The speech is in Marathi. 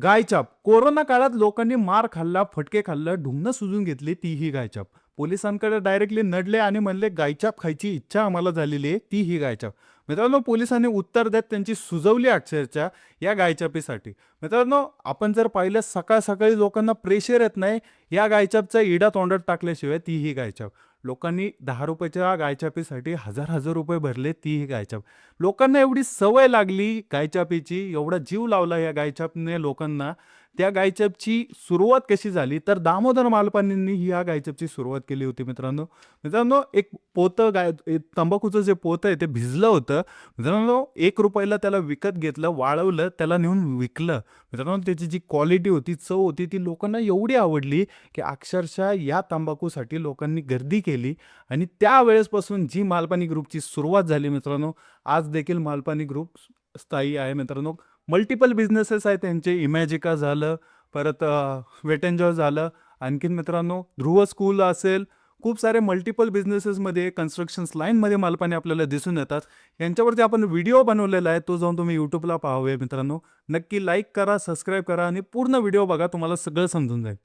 गायछाप. कोरोना काळात लोकांनी मार खाल्ला, फटके खाल्लं, ढुंगणं सुजून घेतली, तीही गायछाप. पोलिसांकडे डायरेक्टली नडले आणि म्हणले, "गायछाप खायची इच्छा आम्हाला झालेली आहे, ती ही गायछाप." मित्रांनो, पोलिसांनी उत्तर देत त्यांची सुजवली अक्षरशः या गायछापीसाठी. मित्रांनो, आपण जर पाहिलं सकाळ-सकाळी लोकांना प्रेशर येत नाही, या गायछापचा इडा तोंडात टाकल्याशिवाय तीही गायछाप. लोकांनी ₹10च्या गायछापीसाठी हजार-हजार रुपये भरले, तीही गायछाप. लोकांना एवढी सवय लागली गायछापीची, एवढा जीव लावला या गायछापने लोकांना. त्या गायछापची सुरुवात कशी झाली, तर दामोदर मालपाणींनी ही या गायछापची सुरुवात केली होती मित्रांनो. मित्रांनो, एक पोतं तंबाखूचं जे पोतं आहे ते भिजलं होतं. मित्रांनो, ₹1 त्याला विकत घेतलं, वाळवलं, त्याला नेऊन विकलं. मित्रांनो, त्याची जी क्वालिटी होती, चव होती, ती लोकांना एवढी आवडली, की अक्षरशः या तंबाखूसाठी लोकांनी गर्दी केली आणि त्यावेळेसपासून जी मालपाणी ग्रुपची सुरुवात झाली मित्रांनो, आज देखील मालपाणी ग्रुप स्थायी आहे मित्रांनो. मल्टिपल बिझनेसेस आहेत त्यांचे. इमॅजिका झालं, परत वेट एन्जॉय झालं. आणखीन मित्रांनो ध्रुव स्कूल असेल, खूप सारे मल्टिपल बिझनेसेसमध्ये कन्स्ट्रक्शन्स लाईनमध्ये मालपाणी आपल्याला दिसून येतात. यांच्यावरती आपण व्हिडिओ बनवलेला आहे, तो जाऊन तुम्ही यूट्यूबला पाहावे मित्रांनो. नक्की लाईक करा, सबस्क्राईब करा आणि पूर्ण व्हिडिओ बघा, तुम्हाला सगळं समजून जाईल.